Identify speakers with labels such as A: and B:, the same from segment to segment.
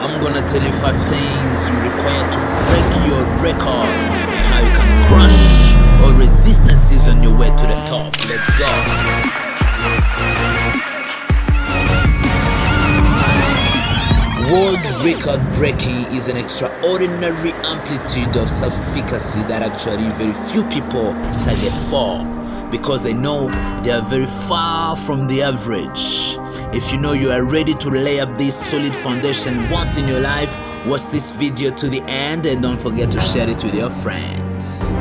A: I'm gonna tell you 5 things you require to break your record and how you can crush all resistances on your way to the top. Let's go. World record breaking is an extraordinary amplitude of self-efficacy that actually very few people target for, because they know they are very far from the average. If you know you are ready to lay up this solid foundation once in your life, watch this video to the end and don't forget to share it with your friends.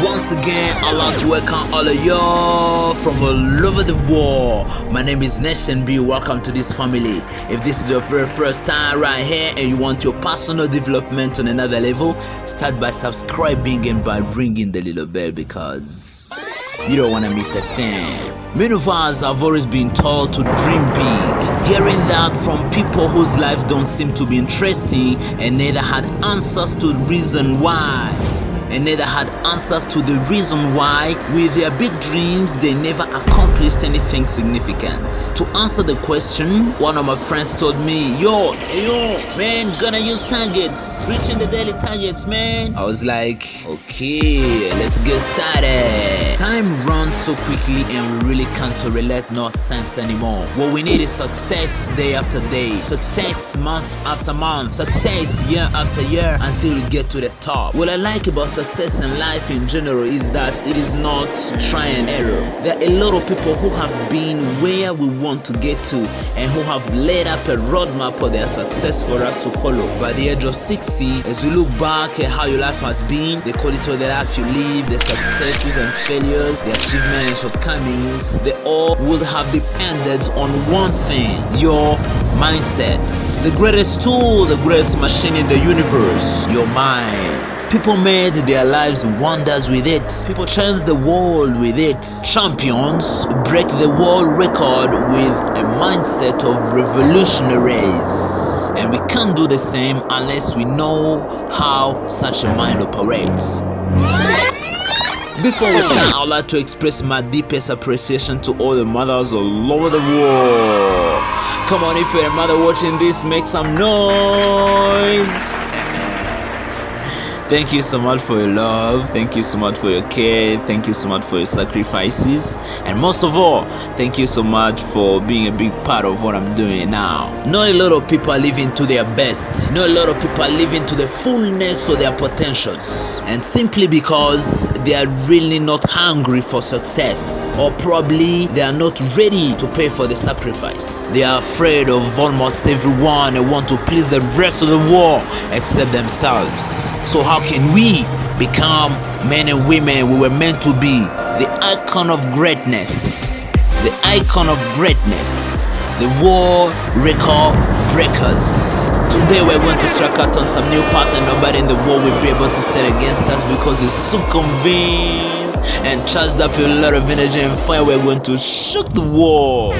A: Once again, I'd like to welcome all of y'all from all over the world. My name is Nation B. Welcome to this family. If this is your very first time right here and you want your personal development on another level, start by subscribing and by ringing the little bell, because you don't want to miss a thing. Many of us have always been told to dream big, hearing that from people whose lives don't seem to be interesting and neither had answers to the reason why. And neither had answers to the reason why, with their big dreams, they never accomplished anything significant. To answer the question, one of my friends told me, yo, man, gonna use targets, reaching the daily targets, man. I was like, okay, let's get started. Time runs so quickly and we really can't relate no sense anymore. What we need is success day after day, success month after month, success year after year until we get to the top. What I like about success in life in general is that it is not try and error. There are a lot of people who have been where we want to get to and who have laid up a roadmap for their success for us to follow. By the age of 60, as you look back at how your life has been, the quality of the life you live, the successes and failures, the achievements and shortcomings, they all would have depended on one thing: your mindset. The greatest tool, the greatest machine in the universe, your mind. People made their lives wonders with it. People changed the world with it. Champions break the world record with a mindset of revolutionaries. And we can't do the same unless we know how such a mind operates. Before we start, I would like to express my deepest appreciation to all the mothers all over the world. Come on, if you're a mother watching this, make some noise. Thank you so much for your love, thank you so much for your care, thank you so much for your sacrifices, and most of all, thank you so much for being a big part of what I'm doing now. Not a lot of people are living to their best, not a lot of people are living to the fullness of their potentials, and simply because they are really not hungry for success, or probably they are not ready to pay for the sacrifice. They are afraid of almost everyone and want to please the rest of the world except themselves. So how can we become men and women we were meant to be? The icon of greatness. The icon of greatness. The world record breakers. Today we're going to strike out on some new path and nobody in the world will be able to stand against us, because we're so convinced and charged up with a lot of energy and fire. We're going to shock the world.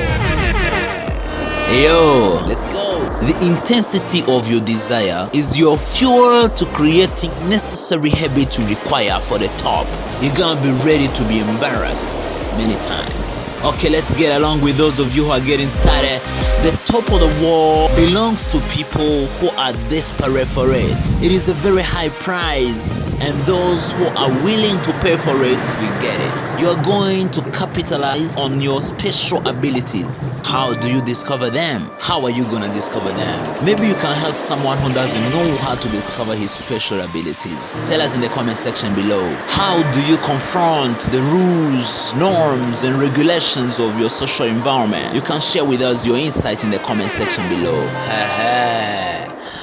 A: Yo, let's go. The intensity of your desire is your fuel to creating necessary habits you require for the top. You're gonna be ready to be embarrassed many times. Okay, let's get along with those of you who are getting started. The top of the world belongs to people who are desperate for it. It is a very high price, and those who are willing to pay for it will get it. You're going to capitalize on your special abilities. How do you discover them? How are you gonna discover them? Maybe you can help someone who doesn't know how to discover his special abilities. Tell us in the comment section below. How do you confront the rules, norms, and regulations of your social environment? You can share with us your insight in the comment section below.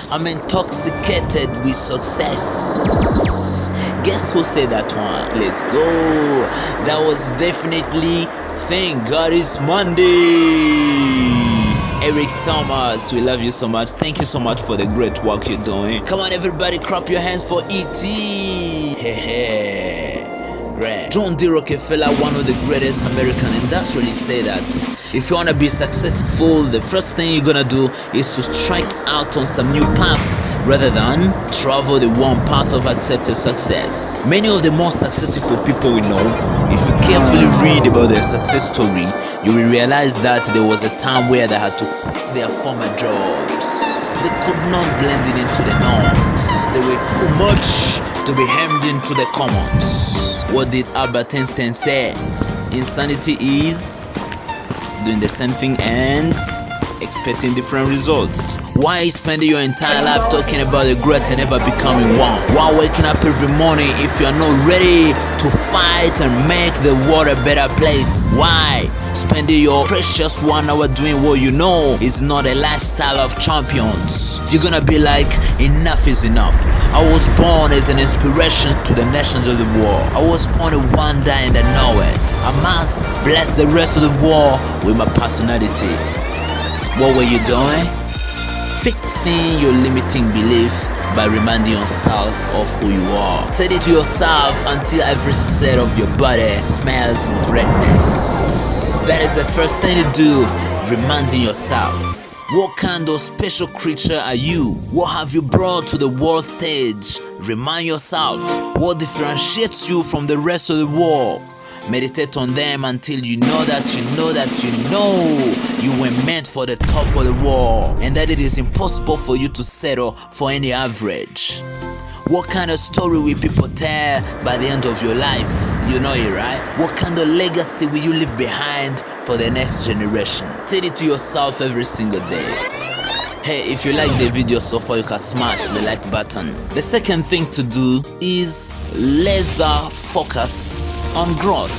A: I'm intoxicated with success. Guess who said that one? Let's go. That was definitely Thank God It's Monday. Eric Thomas, we love you so much. Thank you so much for the great work you're doing. Come on, everybody, clap your hands for E.T. Great. John D. Rockefeller, one of the greatest American industrialists, said that if you want to be successful, the first thing you're gonna do is to strike out on some new path rather than travel the one path of accepted success. Many of the most successful people we know, if you carefully read about their success story, you will realize that there was a time where they had to quit their former jobs. They could not blend in into the norms. They were too much to be hemmed into the commons. What did Albert Einstein say? Insanity is doing the same thing and expecting different results. Why spending your entire life talking about regret and never becoming one? Why waking up every morning if you are not ready to fight and make the world a better place? Why spending your precious 1 hour doing what you know is not a lifestyle of champions? You're gonna be like, enough is enough. I was born as an inspiration to the nations of the world. I was born a wonder and I know it. I must bless the rest of the world with my personality. What were you doing? Fixing your limiting belief by reminding yourself of who you are. Say it to yourself until every cell of your body smells greatness. That is the first thing to do, reminding yourself. What kind of special creature are you? What have you brought to the world stage? Remind yourself. What differentiates you from the rest of the world? Meditate on them until you know that you were meant for the top of the world and that it is impossible for you to settle for any average. What kind of story will people tell by the end of your life? You know it, right? What kind of legacy will you leave behind for the next generation? Tell it to yourself every single day. Hey, if you like the video so far, you can smash the like button. The second thing to do is laser focus on growth.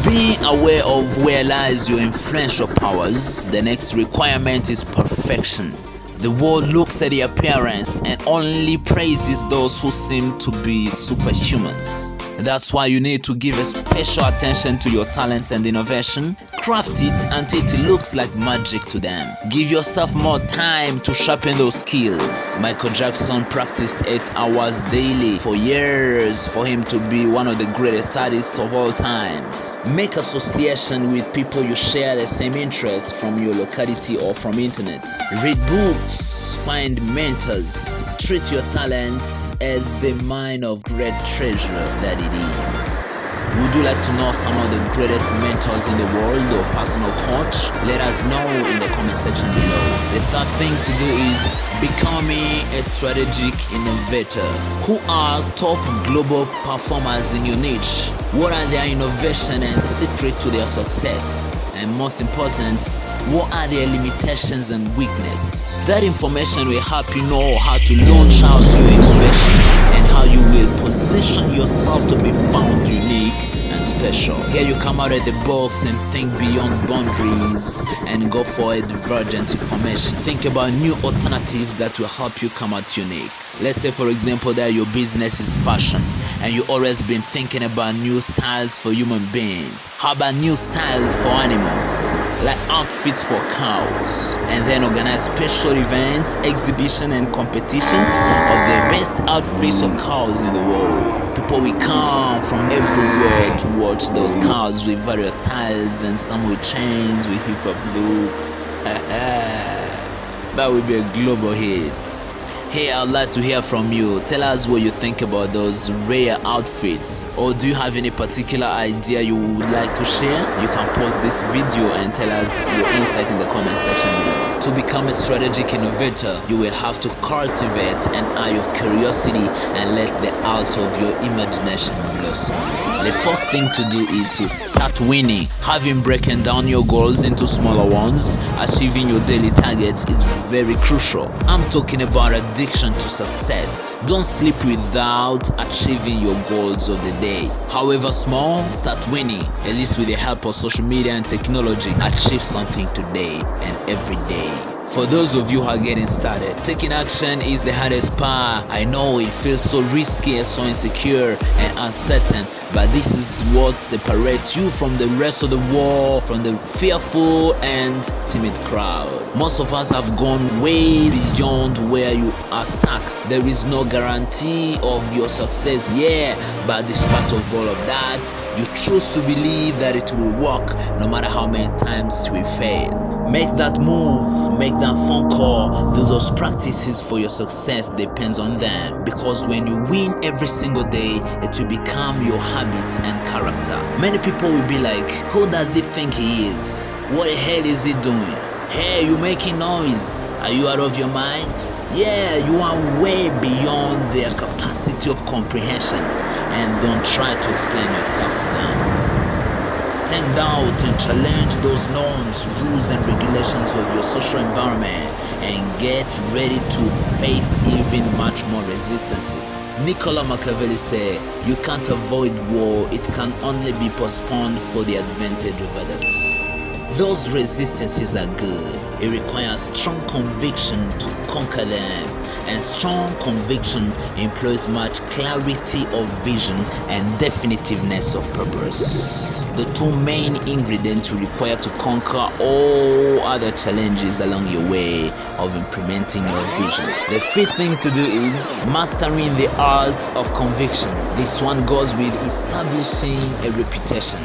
A: Being aware of where lies your influential powers, the next requirement is perfection. The world looks at the appearance and only praises those who seem to be superhumans. That's why you need to give a special attention to your talents and innovation. Craft it until it looks like magic to them. Give yourself more time to sharpen those skills. Michael Jackson practiced 8 hours daily for years for him to be one of the greatest artists of all times. Make association with people you share the same interest from your locality or from internet. Read books, find mentors. Treat your talents as the mine of great treasure that it is. Would you like to know some of the greatest mentors in the world or personal coach? Let us know in the comment section below. The third thing to do is becoming a strategic innovator. Who are top global performers in your niche? What are their innovation and secret to their success? And most important, what are their limitations and weakness? That information will help you know how to launch out your innovation and how you will position yourself to be found unique and special. Here you come out of the box and think beyond boundaries and go for a divergent information. Think about new alternatives that will help you come out unique. Let's say for example that your business is fashion and you always been thinking about new styles for human beings. How about new styles for animals, like outfits for cows, and then organize special events, exhibition and competitions of the best outfits of cows in the world. People will come from everywhere to watch those cows with various styles, and some with chains with hip hop look. That would be a global hit. Hey, I'd like to hear from you. Tell us what you think about those rare outfits. Or do you have any particular idea you would like to share? You can post this video and tell us your insight in the comment section below. To become a strategic innovator, you will have to cultivate an eye of curiosity and let the art of your imagination blossom. The first thing to do is to start winning. Having broken down your goals into smaller ones, achieving your daily targets is very crucial. I'm talking about addiction to success. Don't sleep without achieving your goals of the day. However small, start winning. At least with the help of social media and technology, achieve something today and every day. For those of you who are getting started, taking action is the hardest part. I know it feels so risky and so insecure and uncertain, but this is what separates you from the rest of the world, from the fearful and timid crowd. Most of us have gone way beyond where you are stuck. There is no guarantee of your success, but despite of all of that, you choose to believe that it will work no matter how many times it will fail. Make that move, make that phone call, do those practices for your success depends on them. Because when you win every single day, it will become your habit and character. Many people will be like, who does he think he is? What the hell is he doing? Hey, you making noise. Are you out of your mind? Yeah, you are way beyond their capacity of comprehension, and don't try to explain yourself to them. Stand out and challenge those norms, rules and regulations of your social environment, and get ready to face even much more resistances. Nicola Machiavelli said, you can't avoid war, it can only be postponed for the advantage of others. Those resistances are good. It requires strong conviction to conquer them, and strong conviction employs much clarity of vision and definitiveness of purpose. The two main ingredients you require to conquer all other challenges along your way of implementing your vision. The fifth thing to do is mastering the art of conviction. This one goes with establishing a reputation,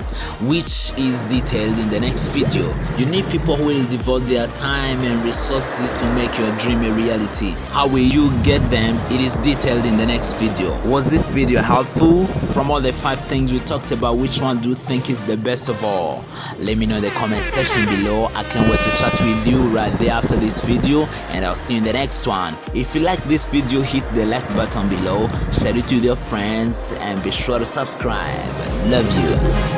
A: which is detailed in the next video. You need people who will devote their time and resources to make your dream a reality. How will you get them? It is detailed in the next video. Was this video helpful? From all the 5 things we talked about, which one do you think is the best of all? Let me know in the comment section below. I can't wait to chat with you right there after this video, and I'll see you in the next one. If you like this video, hit the like button below, share it with your friends, and be sure to subscribe. Love you.